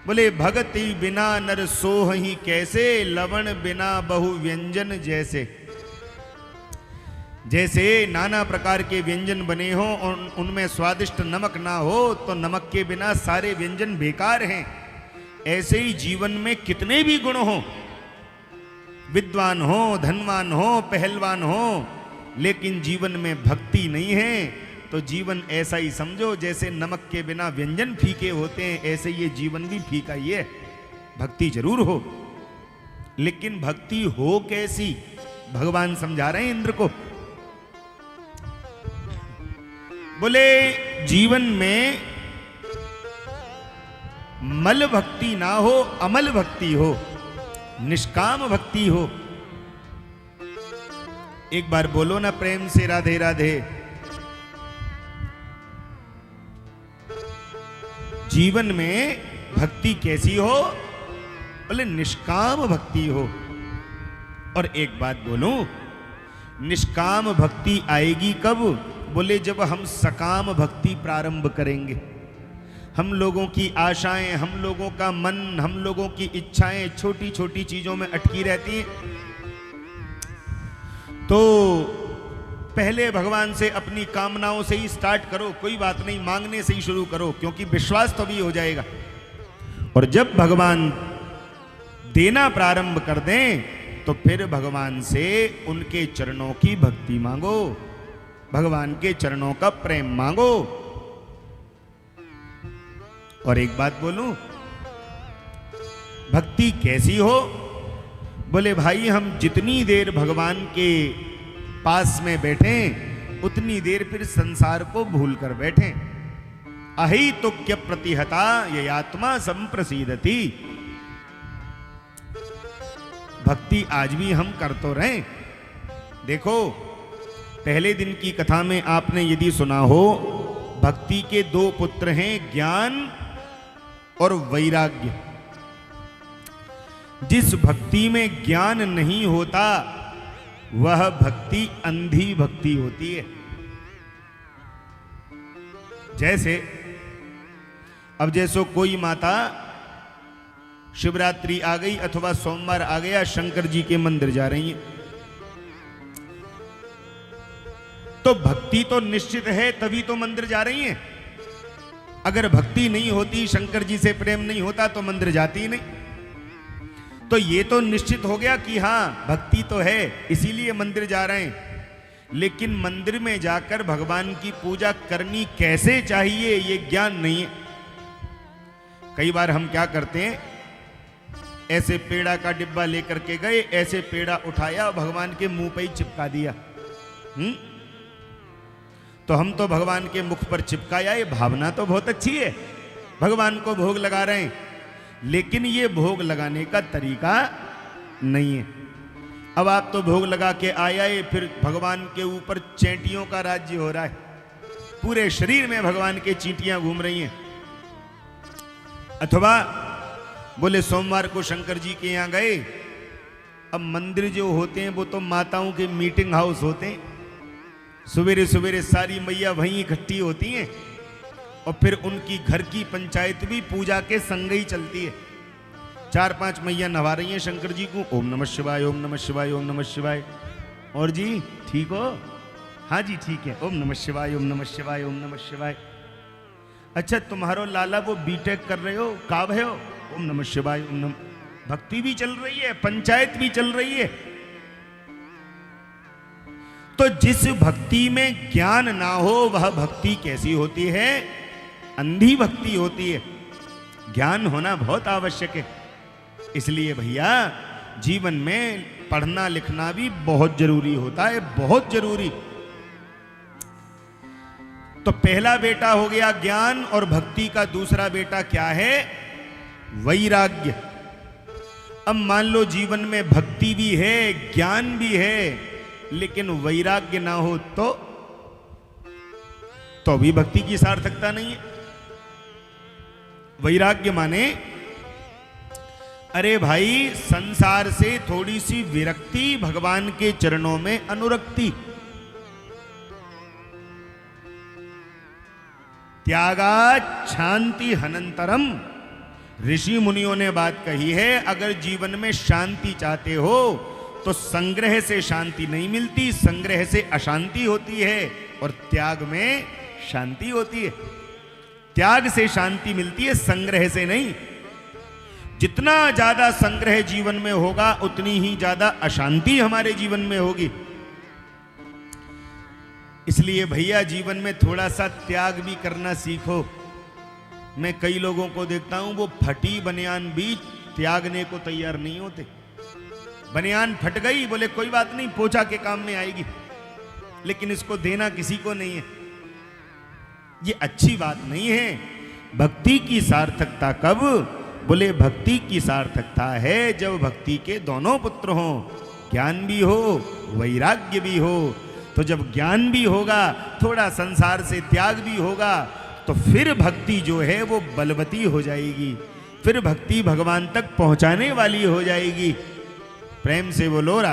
बोले भगति बिना नर सोहि कैसे, लवण बिना बहु व्यंजन जैसे। जैसे नाना प्रकार के व्यंजन बने हो और उनमें स्वादिष्ट नमक ना हो तो नमक के बिना सारे व्यंजन बेकार हैं, ऐसे ही जीवन में कितने भी गुण हो, विद्वान हो, धनवान हो, पहलवान हो, लेकिन जीवन में भक्ति नहीं है तो जीवन ऐसा ही समझो जैसे नमक के बिना व्यंजन फीके होते हैं, ऐसे ये जीवन भी फीका ही है। भक्ति जरूर हो, लेकिन भक्ति हो कैसी, भगवान समझा रहे हैं इंद्र को। बोले जीवन में मल भक्ति ना हो, अमल भक्ति हो, निष्काम भक्ति हो। एक बार बोलो ना प्रेम से राधे राधे। जीवन में भक्ति कैसी हो, बोले निष्काम भक्ति हो। और एक बात बोलूं, निष्काम भक्ति आएगी कब, बोले जब हम सकाम भक्ति प्रारंभ करेंगे। हम लोगों की आशाएं, हम लोगों का मन, हम लोगों की इच्छाएं छोटी छोटी चीजों में अटकी रहती हैं, तो पहले भगवान से अपनी कामनाओं से ही स्टार्ट करो, कोई बात नहीं, मांगने से ही शुरू करो, क्योंकि विश्वास तो भी हो जाएगा। और जब भगवान देना प्रारंभ कर दें तो फिर भगवान से उनके चरणों की भक्ति मांगो, भगवान के चरणों का प्रेम मांगो। और एक बात बोलूं, भक्ति कैसी हो, बोले भाई हम जितनी देर भगवान के पास में बैठे उतनी देर फिर संसार को भूल कर बैठे। अहि तो क्या प्रतिहता ये आत्मा संप्रसीदति। भक्ति आज भी हम कर तो रहे। देखो पहले दिन की कथा में आपने यदि सुना हो, भक्ति के दो पुत्र हैं, ज्ञान और वैराग्य। जिस भक्ति में ज्ञान नहीं होता वह भक्ति अंधी भक्ति होती है। जैसे अब जैसो कोई माता शिवरात्रि आ गई अथवा सोमवार आ गया, शंकर जी के मंदिर जा रही है, तो भक्ति तो निश्चित है तभी तो मंदिर जा रही हैं। अगर भक्ति नहीं होती, शंकर जी से प्रेम नहीं होता तो मंदिर जाती ही नहीं। तो ये तो निश्चित हो गया कि हाँ भक्ति तो है इसीलिए मंदिर जा रहे हैं, लेकिन मंदिर में जाकर भगवान की पूजा करनी कैसे चाहिए ये ज्ञान नहीं है। कई बार हम क्या करते हैं, ऐसे पेड़ा का डिब्बा लेकर के गए, ऐसे पेड़ा उठाया भगवान के मुंह पे ही चिपका दिया। तो हम तो भगवान के मुख पर चिपकाया, ये भावना तो बहुत अच्छी है, भगवान को भोग लगा रहे हैं, लेकिन ये भोग लगाने का तरीका नहीं है। अब आप तो भोग लगा के आए, फिर भगवान के ऊपर चींटियों का राज्य हो रहा है, पूरे शरीर में भगवान के चींटियां घूम रही हैं। अथवा बोले सोमवार को शंकर जी के यहां गए, अब मंदिर जो होते हैं वो तो माताओं के मीटिंग हाउस होते हैं, सवेरे सवेरे सारी मैया वहीं इकट्ठी होती हैं और फिर उनकी घर की पंचायत भी पूजा के संग ही चलती है। 4-5 मैया नवा रही हैं शंकर जी को, ओम नमः शिवाय, ओम नमः शिवाय, ओम नमः शिवाय। और जी ठीक हो? हाँ जी ठीक है, ओम नमः शिवाय, ओम नमः शिवाय, ओम नमः शिवाय। अच्छा तुम्हारो लाला वो बीटेक कर रहे हो, काब है हो? ओम नमः शिवाय, ओम नमः। भक्ति भी चल रही है, पंचायत भी चल रही है। तो जिस भक्ति में ज्ञान ना हो वह भक्ति कैसी होती है? अंधी भक्ति होती है। ज्ञान होना बहुत आवश्यक है। इसलिए भैया जीवन में पढ़ना लिखना भी बहुत जरूरी होता है, बहुत जरूरी। तो पहला बेटा हो गया ज्ञान, और भक्ति का दूसरा बेटा क्या है? वैराग्य। अब मान लो जीवन में भक्ति भी है, ज्ञान भी है, लेकिन वैराग्य ना हो तो भी भक्ति की सार्थकता नहीं है। वैराग्य माने अरे भाई संसार से थोड़ी सी विरक्ति, भगवान के चरणों में अनुरक्ति। त्यागा शांति हनंतरम, ऋषि मुनियों ने बात कही है, अगर जीवन में शांति चाहते हो तो संग्रह से शांति नहीं मिलती, संग्रह से अशांति होती है और त्याग में शांति होती है। त्याग से शांति मिलती है, संग्रह से नहीं। जितना ज्यादा संग्रह जीवन में होगा उतनी ही ज्यादा अशांति हमारे जीवन में होगी। इसलिए भैया जीवन में थोड़ा सा त्याग भी करना सीखो। मैं कई लोगों को देखता हूं, वो फटी बनियान भी त्यागने को तैयार नहीं होते। बनियान फट गई, बोले कोई बात नहीं, पोछा के काम में आएगी, लेकिन इसको देना किसी को नहीं है। ये अच्छी बात नहीं है। भक्ति की सार्थकता कब? बोले भक्ति की सार्थकता है जब भक्ति के दोनों पुत्र हों, ज्ञान भी हो वैराग्य भी हो। तो जब ज्ञान भी होगा, थोड़ा संसार से त्याग भी होगा, तो फिर भक्ति जो है वो बलवती हो जाएगी, फिर भक्ति भगवान तक पहुंचाने वाली हो जाएगी। प्रेम से बोलो राधे।